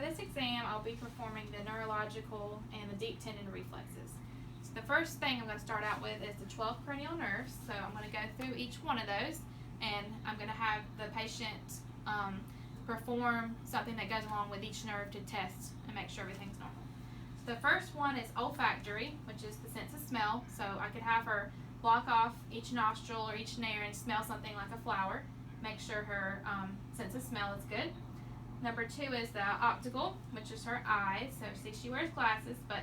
this exam, I'll be performing the neurological and the deep tendon reflexes. So the first thing I'm going to start out with is the 12 cranial nerves. So I'm going to go through each one of those, and I'm going to have the patient perform something that goes along with each nerve to test and make sure everything's normal. So the first one is olfactory, which is the sense of smell. So I could have her block off each nostril or each nair and smell something like a flower. Make sure her sense of smell is good. Number 2 is the optical, which is her eyes. So see, she wears glasses, but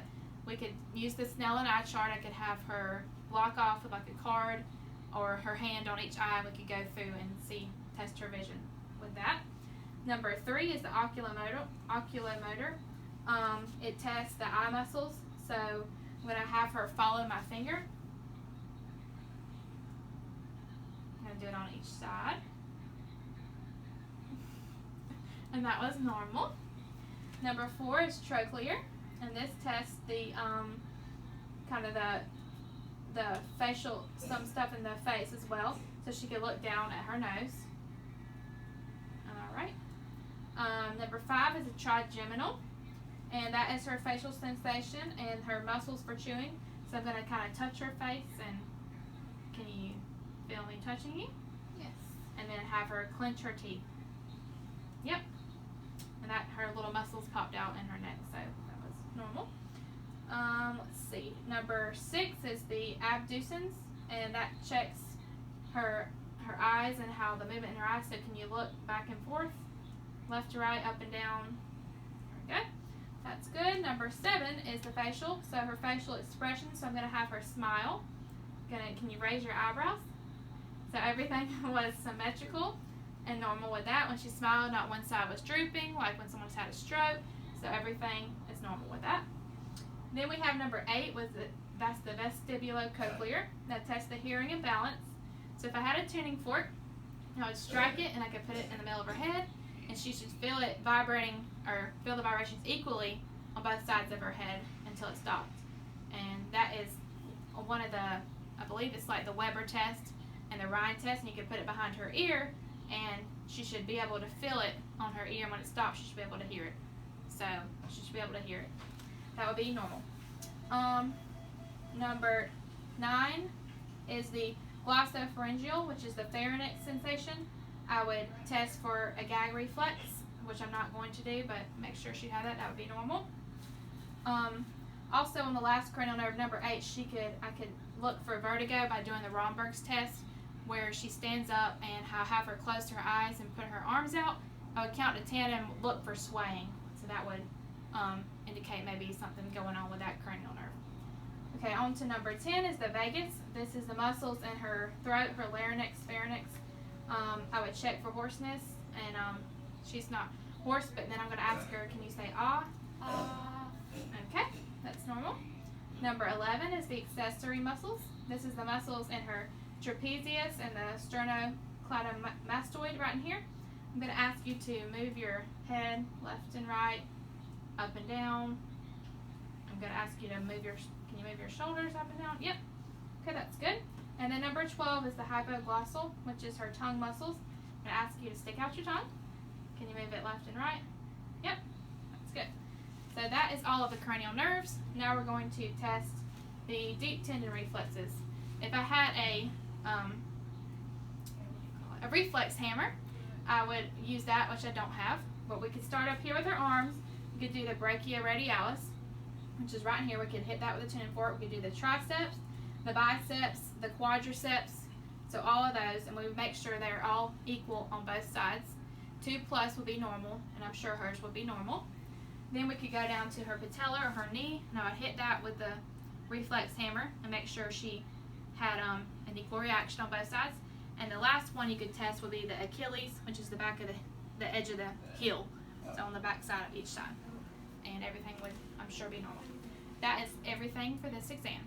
we could use the Snellen eye chart. I could have her block off with like a card or her hand on each eye. We could go through and test her vision with that. Number 3 is the oculomotor. It tests the eye muscles. So I'm going to have her follow my finger. I'm going to do it on each side. And that was normal. Number 4 is trochlear, and this tests the kind of the facial, some stuff in the face as well, so she could look down at her nose. All right. Number 5 is a trigeminal, and that is her facial sensation and her muscles for chewing. So I'm going to kind of touch her face, and can you feel me touching you? Yes. And then have her clench her teeth. Yep. And that her little muscles popped out in her neck, so that was normal. Let's see. Number 6 is the abducens, and that checks her eyes and how the movement in her eyes. So can you look back and forth, left to right, up and down? There we go. That's good. Number 7 is the facial, so her facial expression. So I'm going to have her smile. Can you raise your eyebrows? So everything was symmetrical and normal with that. When she smiled, not one side was drooping like when someone's had a stroke. So everything is normal with that. Then we have number 8, that's the vestibulocochlear. That tests the hearing and balance. So if I had a tuning fork, I would strike it and I could put it in the middle of her head, and she should feel it vibrating, or feel the vibrations equally on both sides of her head until it stopped. And that is one of the, I believe it's like the Weber test and the Ryan test, and you could put it behind her ear, and she should be able to feel it on her ear, and when it stops, she should be able to hear it. So she should be able to hear it. That would be normal. Number 9 is the glossopharyngeal, which is the pharynx sensation. I would test for a gag reflex, which I'm not going to do, but make sure she had that. That would be normal. Also, on the last cranial nerve, number 8, I could look for vertigo by doing the Romberg's test, where she stands up and I have her close her eyes and put her arms out. I would count to 10 and look for swaying. So that would indicate maybe something going on with that cranial nerve. Okay, on to number 10 is the vagus. This is the muscles in her throat, her larynx, pharynx. I would check for hoarseness, and she's not hoarse, but then I'm going to ask her, can you say ah? Okay, that's normal. Number 11 is the accessory muscles. This is the muscles in her trapezius and the sternocleidomastoid right in here. I'm going to ask you to move your head left and right, up and down. I'm going to ask you to can you move your shoulders up and down? Yep. Okay, that's good. And then number 12 is the hypoglossal, which is her tongue muscles. I'm going to ask you to stick out your tongue. Can you move it left and right? Yep, that's good. So that is all of the cranial nerves. Now we're going to test the deep tendon reflexes. If I had a reflex hammer, I would use that, which I don't have. But we could start up here with her arms. We could do the brachioradialis, which is right in here. We could hit that with a tuning fork. We could do the triceps, the biceps, the quadriceps, so all of those, and we would make sure they're all equal on both sides. 2+ would be normal, and I'm sure hers would be normal. Then we could go down to her patella or her knee, and I would hit that with the reflex hammer and make sure she had an equal reaction on both sides. And the last one you could test would be the Achilles, which is the back of the edge of the heel, so on the back side of each side. And everything would, I'm sure, be normal. That is everything for this exam.